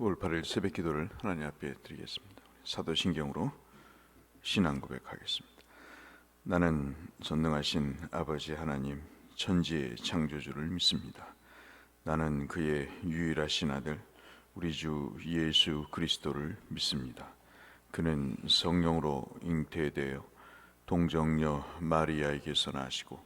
5월 8일 새벽 기도를 하나님 앞에 드리겠습니다. 사도신경으로 신앙 고백하겠습니다. 나는 전능하신 아버지 하나님 천지의 창조주를 믿습니다. 나는 그의 유일하신 아들 우리 주 예수 그리스도를 믿습니다. 그는 성령으로 잉태되어 동정녀 마리아에게서 나시고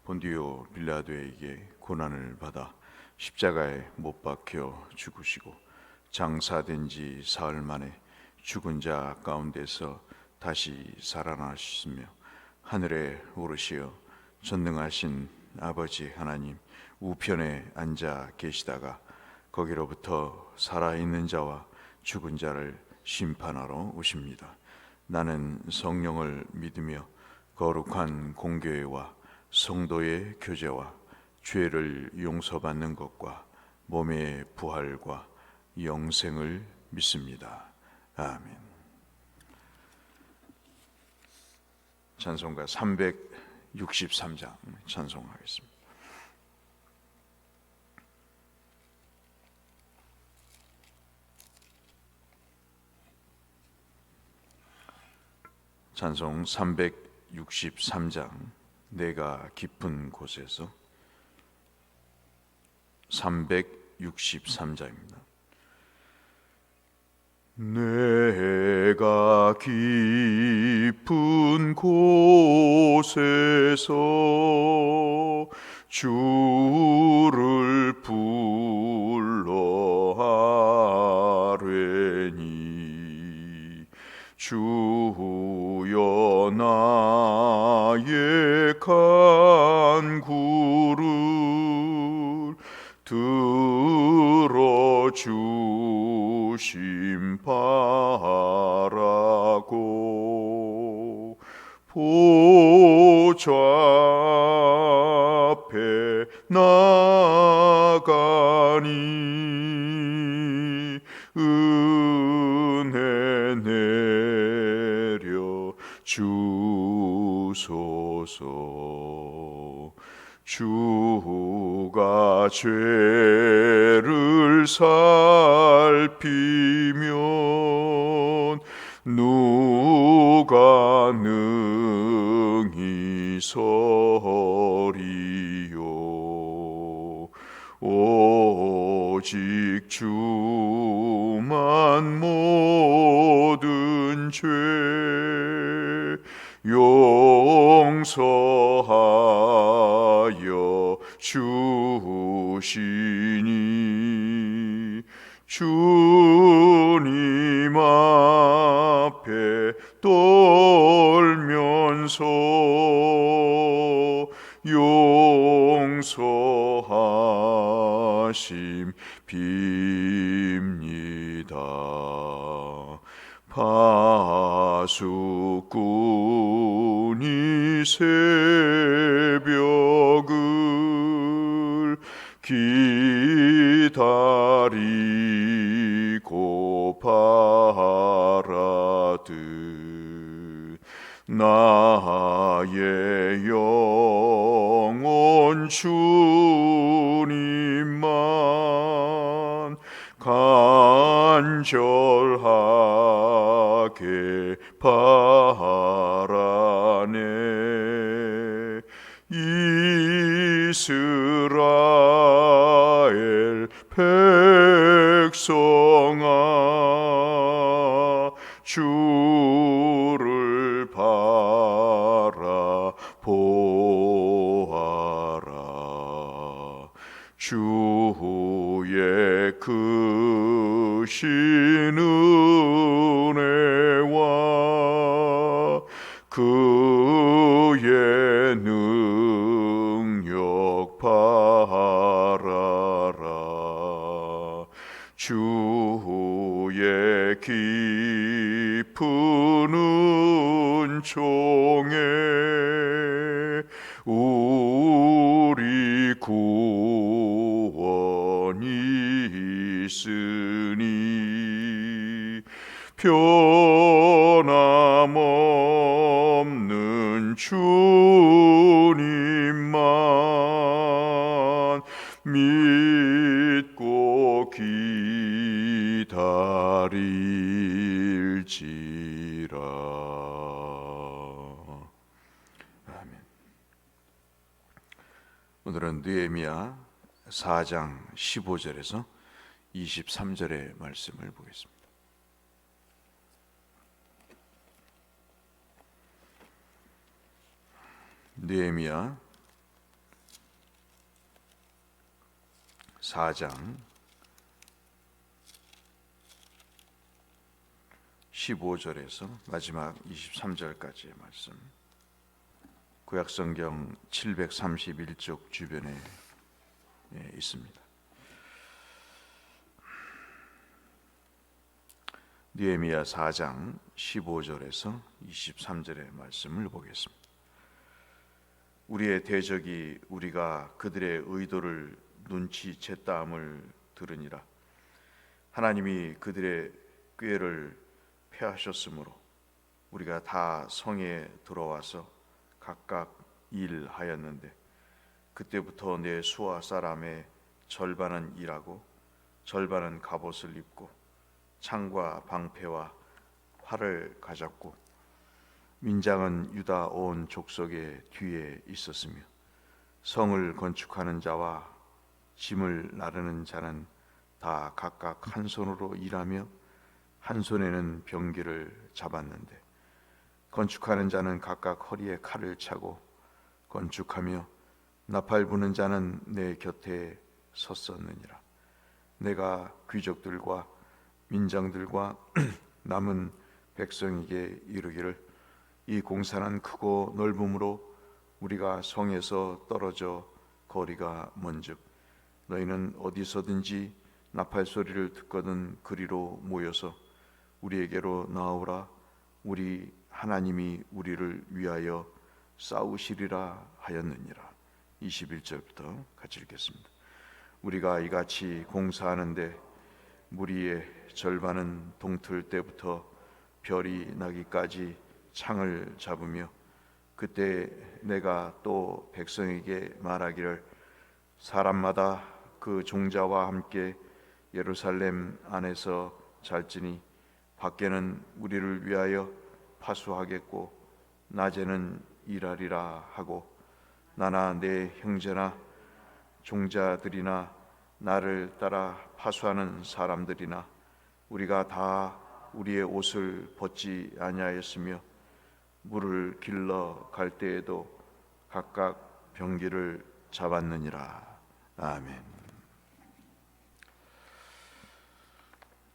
본디오 빌라도에게 고난을 받아 십자가에 못 박혀 죽으시고 장사된 지 사흘 만에 죽은 자 가운데서 다시 살아나셨으며 하늘에 오르시어 전능하신 아버지 하나님 우편에 앉아 계시다가 거기로부터 살아있는 자와 죽은 자를 심판하러 오십니다. 나는 성령을 믿으며 거룩한 공교회와 성도의 교제와 죄를 용서받는 것과 몸의 부활과 영생을 믿습니다. 아멘. 찬송가 363장 찬송하겠습니다. 찬송 363장 내가 깊은 곳에서 363장입니다. 내가 깊은 곳에서 주를 불러 하뢰니 주여 나의 간구를 들어주심 바라고 보좌 앞에 나가니 은혜 내려 주소서. 주가 죄를 살피면 누가 능히 서리요. 오직 주만 모든 죄 용서하여 주시니 주님 앞에 떨면서 용서하심 빕니다. 파수꾼이 새벽을 기다리고 바라듯 나의 영혼 주님만 간절하게 바라네. 이스라엘 백성아 주를 바라보아라. 주의 크신 은혜와 그의 능력 바라라. 주의 깊은 은총에 우리 구원이 있으니 변함없는 주님만 믿고 기다리라. 차릴지라. 아멘. 오늘은 느헤미야 4장 15절에서 23절의 말씀을 보겠습니다. 느헤미야 4장 15절에서 마지막 23절까지의 말씀, 구약성경 731쪽 주변에 있습니다. 느헤미야 4장 15절에서 23절의 말씀을 보겠습니다. 우리의 대적이 우리가 그들의 의도를 눈치챘다함을 들으니라. 하나님이 그들의 꾀를 패하셨으므로 우리가 다 성에 들어와서 각각 일하였는데, 그때부터 내 수하 사람의 절반은 일하고 절반은 갑옷을 입고 창과 방패와 활을 가졌고, 민장은 유다 온 족속의 뒤에 있었으며, 성을 건축하는 자와 짐을 나르는 자는 다 각각 한 손으로 일하며 한 손에는 병기를 잡았는데, 건축하는 자는 각각 허리에 칼을 차고 건축하며 나팔 부는 자는 내 곁에 섰었느니라. 내가 귀족들과 민장들과 남은 백성에게 이르기를, 이 공사는 크고 넓음으로 우리가 성에서 떨어져 거리가 먼즉 너희는 어디서든지 나팔 소리를 듣거든 그리로 모여서 우리에게로 나오라. 우리 하나님이 우리를 위하여 싸우시리라 하였느니라. 21절부터 같이 읽겠습니다. 우리가 이같이 공사하는데 무리의 절반은 동틀 때부터 별이 나기까지 창을 잡으며, 그때 내가 또 백성에게 말하기를, 사람마다 그 종자와 함께 예루살렘 안에서 잘지니 밖에는 우리를 위하여 파수하겠고 낮에는 일하리라 하고, 나나 내 형제나 종자들이나 나를 따라 파수하는 사람들이나 우리가 다 우리의 옷을 벗지 아니하였으며, 물을 길러 갈 때에도 각각 병기를 잡았느니라. 아멘.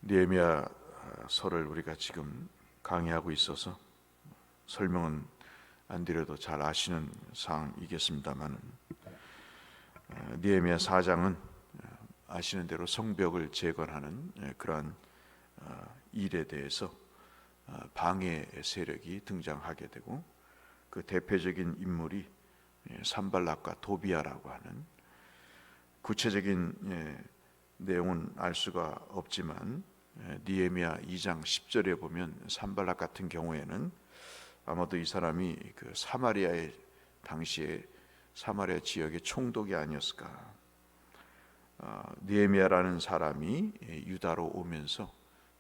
느헤미야 서를 우리가 지금 강의하고 있어서 설명은 안 드려도 잘 아시는 사항이겠습니다만, 느헤미야 4장은 아시는 대로 성벽을 재건하는 그러한 일에 대해서 방해 세력이 등장하게 되고, 그 대표적인 인물이 산발락과 도비아라고 하는, 구체적인 내용은 알 수가 없지만 느헤미야 2장 10절에 보면 산발락 같은 경우에는 아마도 이 사람이 그 사마리아의 당시에 사마리아 지역의 총독이 아니었을까. 느헤미야라는 사람이 유다로 오면서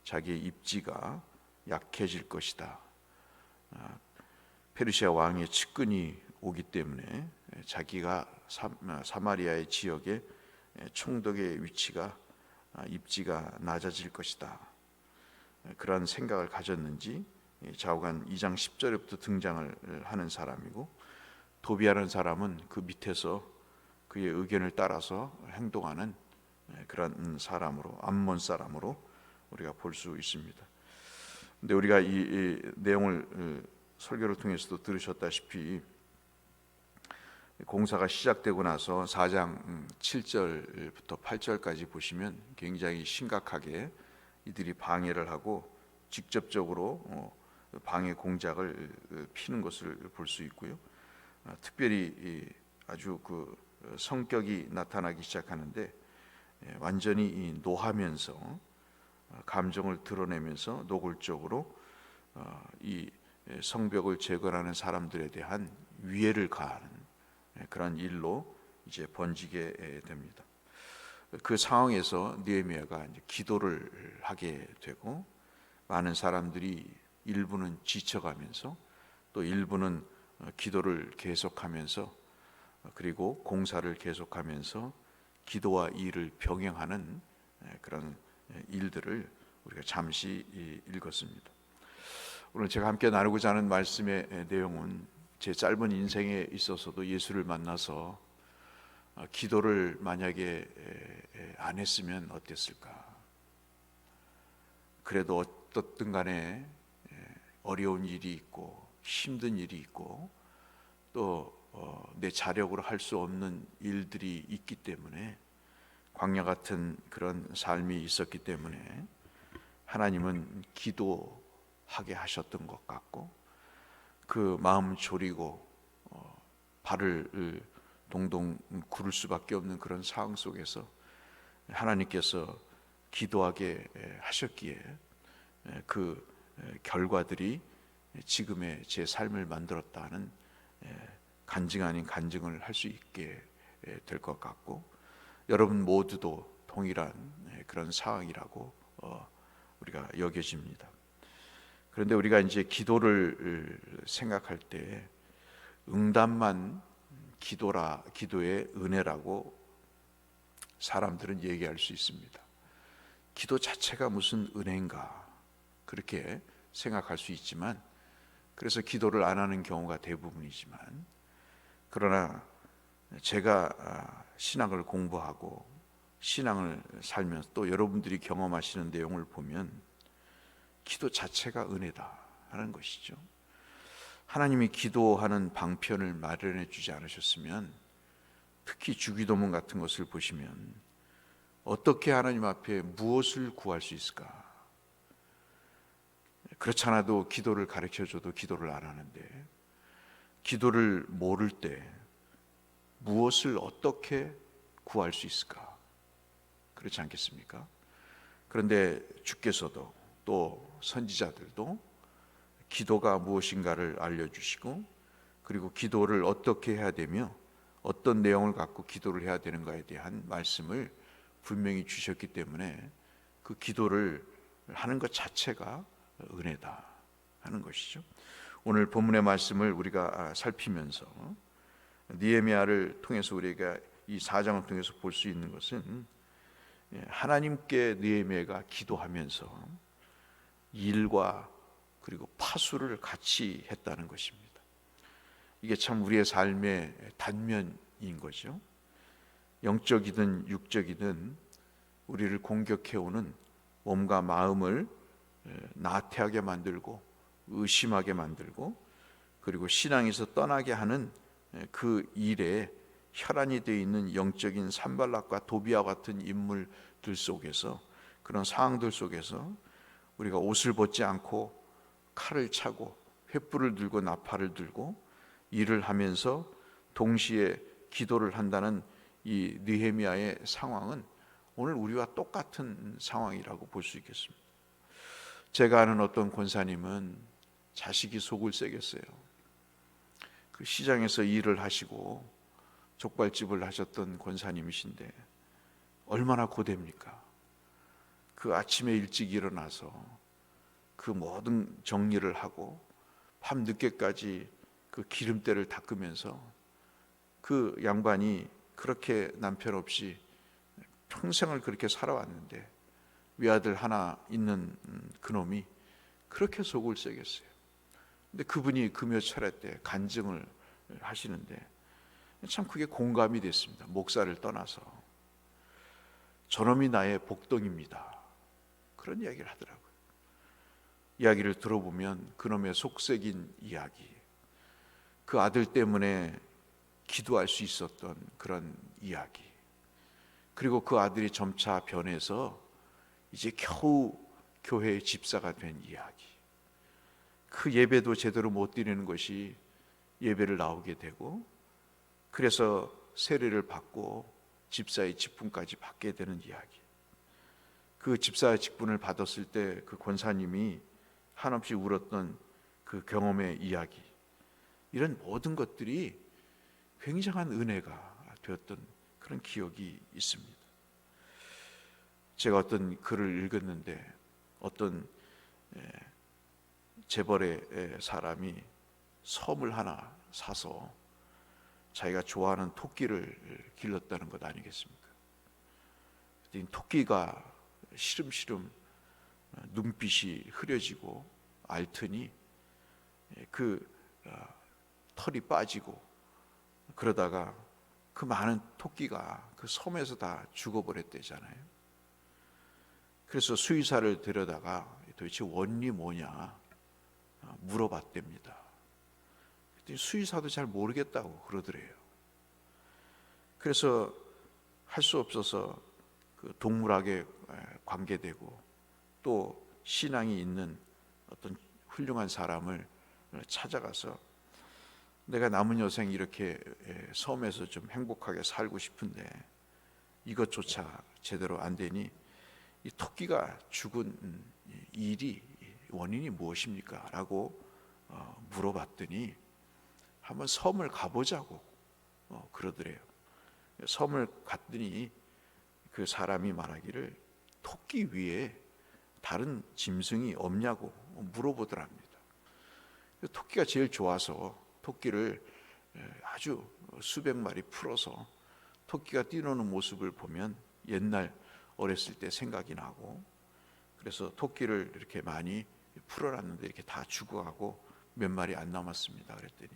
자기의 입지가 약해질 것이다. 페르시아 왕의 측근이 오기 때문에 자기가 사마리아의 지역의 총독의 위치가 입지가 낮아질 것이다. 그런 생각을 가졌는지 좌우간 2장 10절부터 등장을 하는 사람이고, 도비아라는 사람은 그 밑에서 그의 의견을 따라서 행동하는 그런 사람으로, 암몬 사람으로 우리가 볼 수 있습니다. 근데 우리가 이 내용을 설교를 통해서도 들으셨다시피, 공사가 시작되고 나서 4장 7절부터 8절까지 보시면 굉장히 심각하게 이들이 방해를 하고 직접적으로 방해 공작을 피는 것을 볼 수 있고요. 특별히 아주 그 성격이 나타나기 시작하는데, 완전히 노하면서 감정을 드러내면서 노골적으로 이 성벽을 재건하는 사람들에 대한 위해를 가하는 그런 일로 이제 번지게 됩니다. 그 상황에서 느헤미야가 이제 기도를 하게 되고, 많은 사람들이 일부는 지쳐가면서 또 일부는 기도를 계속하면서, 그리고 공사를 계속하면서 기도와 일을 병행하는 그런 일들을 우리가 잠시 읽었습니다. 오늘 제가 함께 나누고자 하는 말씀의 내용은 제 짧은 인생에 있어서도 예수를 만나서 기도를 만약에 안 했으면 어땠을까? 그래도 어떻든 간에 어려운 일이 있고 힘든 일이 있고 또 내 자력으로 할 수 없는 일들이 있기 때문에, 광야 같은 그런 삶이 있었기 때문에 하나님은 기도하게 하셨던 것 같고, 그 마음 졸이고 발을 동동 구를 수밖에 없는 그런 상황 속에서 하나님께서 기도하게 하셨기에 그 결과들이 지금의 제 삶을 만들었다는 간증 아닌 간증을 할 수 있게 될 것 같고, 여러분 모두도 동일한 그런 상황이라고 우리가 여겨집니다. 그런데 우리가 이제 기도를 생각할 때 응답만 기도의 은혜라고 사람들은 얘기할 수 있습니다. 기도 자체가 무슨 은혜인가, 그렇게 생각할 수 있지만, 그래서 기도를 안 하는 경우가 대부분이지만, 그러나 제가 신앙을 공부하고 신앙을 살면서 또 여러분들이 경험하시는 내용을 보면 기도 자체가 은혜다 하는 것이죠. 하나님이 기도하는 방편을 마련해 주지 않으셨으면, 특히 주기도문 같은 것을 보시면 어떻게 하나님 앞에 무엇을 구할 수 있을까? 그렇지 않아도 기도를 가르쳐줘도 기도를 안 하는데, 기도를 모를 때 무엇을 어떻게 구할 수 있을까? 그렇지 않겠습니까? 그런데 주께서도 또 선지자들도 기도가 무엇인가를 알려주시고, 그리고 기도를 어떻게 해야 되며 어떤 내용을 갖고 기도를 해야 되는가에 대한 말씀을 분명히 주셨기 때문에 그 기도를 하는 것 자체가 은혜다 하는 것이죠. 오늘 본문의 말씀을 우리가 살피면서 느헤미야를 통해서 우리가 이 4장을 통해서 볼 수 있는 것은, 하나님께 느헤미야가 기도하면서 일과 그리고 파수를 같이 했다는 것입니다. 이게 참 우리의 삶의 단면인 거죠. 영적이든 육적이든 우리를 공격해오는 몸과 마음을 나태하게 만들고 의심하게 만들고, 그리고 신앙에서 떠나게 하는 그 일에 혈안이 되어 있는 영적인 산발락과 도비아와 같은 인물들 속에서, 그런 상황들 속에서 우리가 옷을 벗지 않고 칼을 차고 횃불을 들고 나팔을 들고 일을 하면서 동시에 기도를 한다는 이 느헤미야의 상황은 오늘 우리와 똑같은 상황이라고 볼 수 있겠습니다. 제가 아는 어떤 권사님은 자식이 속을 새겼어요. 그 시장에서 일을 하시고 족발집을 하셨던 권사님이신데 얼마나 고됩니까? 그 아침에 일찍 일어나서 그 모든 정리를 하고 밤 늦게까지 그 기름때를 닦으면서, 그 양반이 그렇게 남편 없이 평생을 그렇게 살아왔는데 외아들 하나 있는 그놈이 그렇게 속을 새겼어요. 근데 그분이 금요 철회 때 간증을 하시는데 참 그게 공감이 됐습니다. 목사를 떠나서 저놈이 나의 복덩입니다, 그런 이야기를 하더라고요. 이야기를 들어보면 그놈의 속삭인 이야기, 그 아들 때문에 기도할 수 있었던 그런 이야기, 그리고 그 아들이 점차 변해서 이제 겨우 교회의 집사가 된 이야기, 그 예배도 제대로 못 드리는 것이 예배를 나오게 되고, 그래서 세례를 받고 집사의 직분까지 받게 되는 이야기, 그 집사의 직분을 받았을 때 그 권사님이 한없이 울었던 그 경험의 이야기, 이런 모든 것들이 굉장한 은혜가 되었던 그런 기억이 있습니다. 제가 어떤 글을 읽었는데 어떤 재벌의 사람이 섬을 하나 사서 자기가 좋아하는 토끼를 길렀다는 것 아니겠습니까? 토끼가 시름시름 눈빛이 흐려지고 앓더니 그 털이 빠지고 그러다가 그 많은 토끼가 그 섬에서 다 죽어버렸대잖아요. 그래서 수의사를 데려다가 도대체 원인이 뭐냐 물어봤답니다. 수의사도 잘 모르겠다고 그러더래요. 그래서 할 수 없어서 그 동물학에 관계되고 또 신앙이 있는 어떤 훌륭한 사람을 찾아가서 내가 남은 여생 이렇게 섬에서 좀 행복하게 살고 싶은데 이것조차 제대로 안 되니 이 토끼가 죽은 일이 원인이 무엇입니까? 라고 물어봤더니 한번 섬을 가보자고 그러더래요. 섬을 갔더니 그 사람이 말하기를 토끼 위에 다른 짐승이 없냐고 물어보더랍니다. 토끼가 제일 좋아서 토끼를 아주 수백 마리 풀어서 토끼가 뛰노는 모습을 보면 옛날 어렸을 때 생각이 나고, 그래서 토끼를 이렇게 많이 풀어놨는데 이렇게 다 죽어가고 몇 마리 안 남았습니다. 그랬더니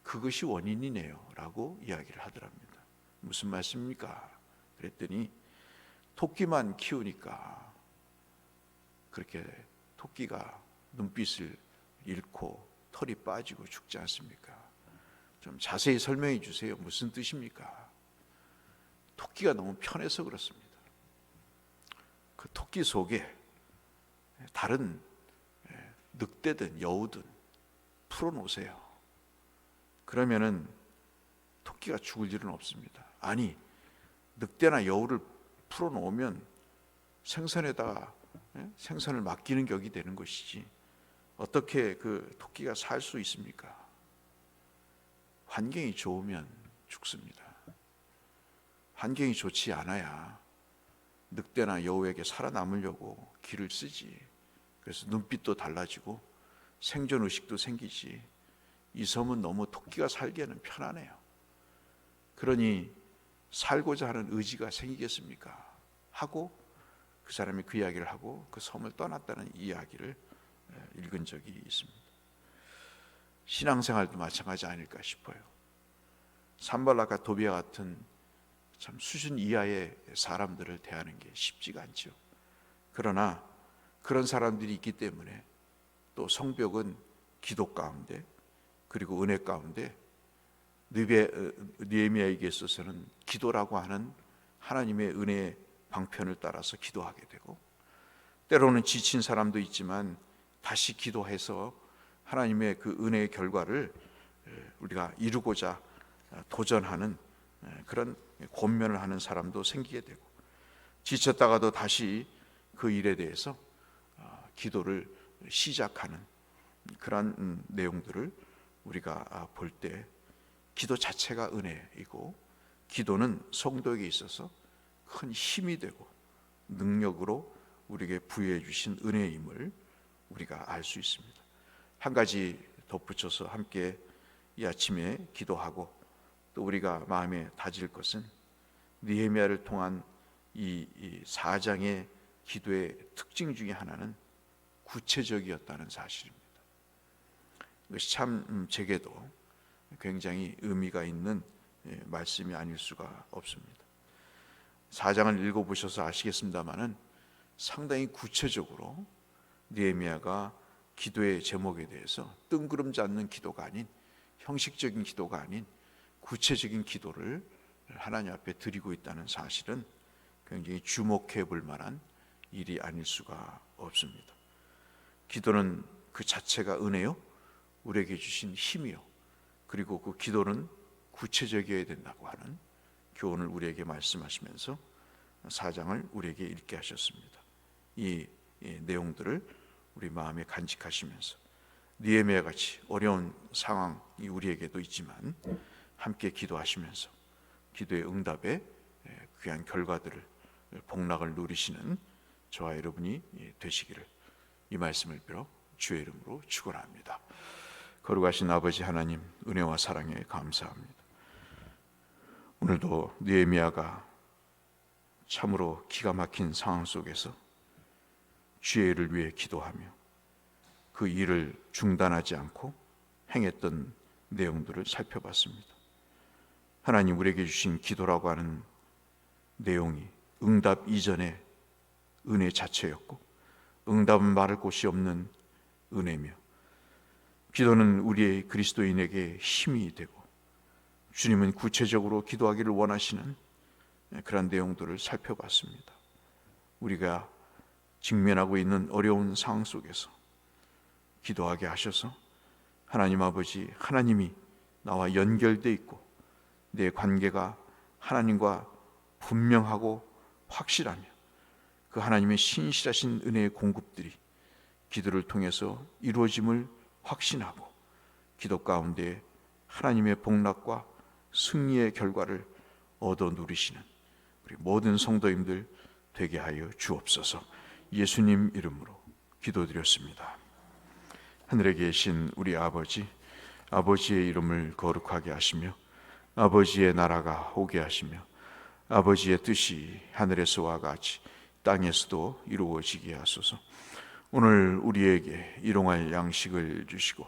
그것이 원인이네요 라고 이야기를 하더랍니다. 무슨 말씀입니까? 그랬더니 토끼만 키우니까 그렇게 토끼가 눈빛을 잃고 털이 빠지고 죽지 않습니까? 좀 자세히 설명해 주세요. 무슨 뜻입니까? 토끼가 너무 편해서 그렇습니다. 그 토끼 속에 다른 늑대든 여우든 풀어놓으세요. 그러면은 토끼가 죽을 일은 없습니다. 아니, 늑대나 여우를 풀어놓으면 생선에다가 생선을 맡기는 격이 되는 것이지 어떻게 그 토끼가 살 수 있습니까? 환경이 좋으면 죽습니다. 환경이 좋지 않아야 늑대나 여우에게 살아남으려고 기를 쓰지. 그래서 눈빛도 달라지고 생존의식도 생기지. 이 섬은 너무 토끼가 살기에는 편하네요. 그러니 살고자 하는 의지가 생기겠습니까? 하고 그 사람이 그 이야기를 하고 그 섬을 떠났다는 이야기를 읽은 적이 있습니다. 신앙생활도 마찬가지 아닐까 싶어요. 산발락과 도비아 같은 참 수준 이하의 사람들을 대하는 게 쉽지가 않죠. 그러나 그런 사람들이 있기 때문에 또 성벽은 기도 가운데 그리고 은혜 가운데 느헤미야에게 있어서는 기도라고 하는 하나님의 은혜의 방편을 따라서 기도하게 되고, 때로는 지친 사람도 있지만 다시 기도해서 하나님의 그 은혜의 결과를 우리가 이루고자 도전하는 그런 권면을 하는 사람도 생기게 되고, 지쳤다가도 다시 그 일에 대해서 기도를 시작하는 그런 내용들을 우리가 볼 때 기도 자체가 은혜이고, 기도는 성도에게 있어서 큰 힘이 되고 능력으로 우리에게 부여해 주신 은혜임을 우리가 알 수 있습니다. 한 가지 덧붙여서 함께 이 아침에 기도하고 또 우리가 마음에 다질 것은 느헤미야를 통한 이 4장의 기도의 특징 중에 하나는 구체적이었다는 사실입니다. 이것이 참 제게도 굉장히 의미가 있는 말씀이 아닐 수가 없습니다. 4장을 읽어보셔서 아시겠습니다마는 상당히 구체적으로 느헤미야가 기도의 제목에 대해서 뜬구름 잡는 기도가 아닌, 형식적인 기도가 아닌 구체적인 기도를 하나님 앞에 드리고 있다는 사실은 굉장히 주목해 볼 만한 일이 아닐 수가 없습니다. 기도는 그 자체가 은혜요, 우리에게 주신 힘이요, 그리고 그 기도는 구체적이어야 된다고 하는 교훈을 우리에게 말씀하시면서 4장을 우리에게 읽게 하셨습니다. 이 내용들을 우리 마음에 간직하시면서 느헤미야 같이 어려운 상황이 우리에게도 있지만 함께 기도하시면서 기도의 응답의 귀한 결과들을 복락을 누리시는 저와 여러분이 되시기를 이 말씀을 빌어 주의 이름으로 축원합니다. 거룩하신 아버지 하나님, 은혜와 사랑에 감사합니다. 오늘도 느헤미야가 참으로 기가 막힌 상황 속에서 주의 일을 위해 기도하며 그 일을 중단하지 않고 행했던 내용들을 살펴봤습니다. 하나님, 우리에게 주신 기도라고 하는 내용이 응답 이전의 은혜 자체였고, 응답은 말할 곳이 없는 은혜며, 기도는 우리의 그리스도인에게 힘이 되고, 주님은 구체적으로 기도하기를 원하시는 그런 내용들을 살펴봤습니다. 우리가 직면하고 있는 어려운 상황 속에서 기도하게 하셔서 하나님 아버지, 하나님이 나와 연결되어 있고 내 관계가 하나님과 분명하고 확실하며 그 하나님의 신실하신 은혜의 공급들이 기도를 통해서 이루어짐을 확신하고 기도 가운데 하나님의 복락과 승리의 결과를 얻어 누리시는 우리 모든 성도님들 되게 하여 주옵소서. 예수님 이름으로 기도드렸습니다. 하늘에 계신 우리 아버지, 아버지의 이름을 거룩하게 하시며 아버지의 나라가 오게 하시며 아버지의 뜻이 하늘에서와 같이 땅에서도 이루어지게 하소서. 오늘 우리에게 일용할 양식을 주시고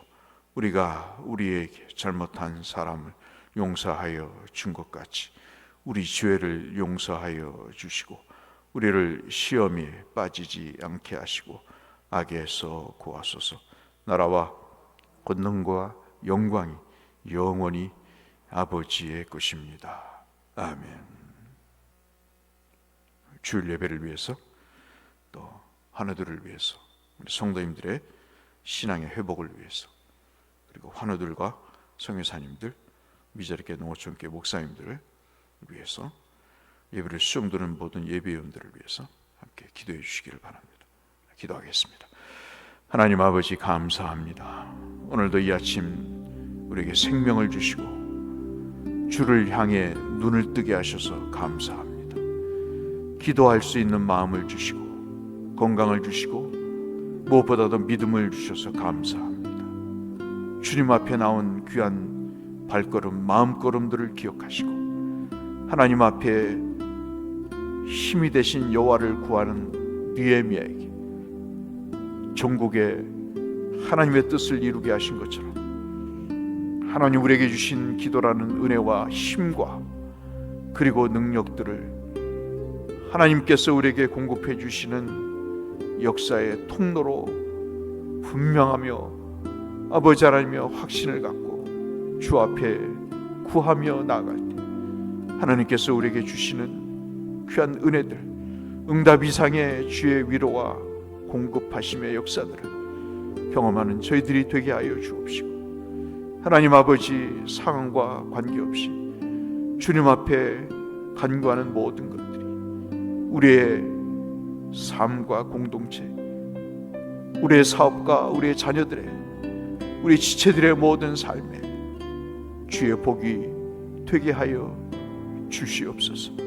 우리가 우리에게 잘못한 사람을 용서하여 준 것 같이 우리 죄를 용서하여 주시고 우리를 시험에 빠지지 않게 하시고 악에서 구하소서. 나라와 권능과 영광이 영원히 아버지의 것입니다. 아멘. 주일 예배를 위해서 또 환우들을 위해서 우리 성도님들의 신앙의 회복을 위해서 그리고 환우들과 성교사님들 미자립계 농어촌교회 목사님들을 위해서 예배를 수용되는 모든 예배위원들을 위해서 함께 기도해 주시기를 바랍니다. 기도하겠습니다. 하나님 아버지, 감사합니다. 오늘도 이 아침 우리에게 생명을 주시고 주를 향해 눈을 뜨게 하셔서 감사합니다. 기도할 수 있는 마음을 주시고 건강을 주시고 무엇보다도 믿음을 주셔서 감사합니다. 주님 앞에 나온 귀한 발걸음, 마음걸음들을 기억하시고 하나님 앞에 힘이 되신 여호와를 구하는 느헤미야에게 전국에 하나님의 뜻을 이루게 하신 것처럼 하나님 우리에게 주신 기도라는 은혜와 힘과 그리고 능력들을 하나님께서 우리에게 공급해 주시는 역사의 통로로 분명하며 아버지 하나님의 확신을 갖고 주 앞에 구하며 나아갈 때 하나님께서 우리에게 주시는 귀한 은혜들, 응답 이상의 주의 위로와 공급하심의 역사들을 경험하는 저희들이 되게 하여 주옵시고 하나님 아버지, 상황과 관계없이 주님 앞에 간구하는 모든 것들이 우리의 삶과 공동체, 우리의 사업과 우리의 자녀들의, 우리 지체들의 모든 삶에 주의 복이 되게 하여 주시옵소서.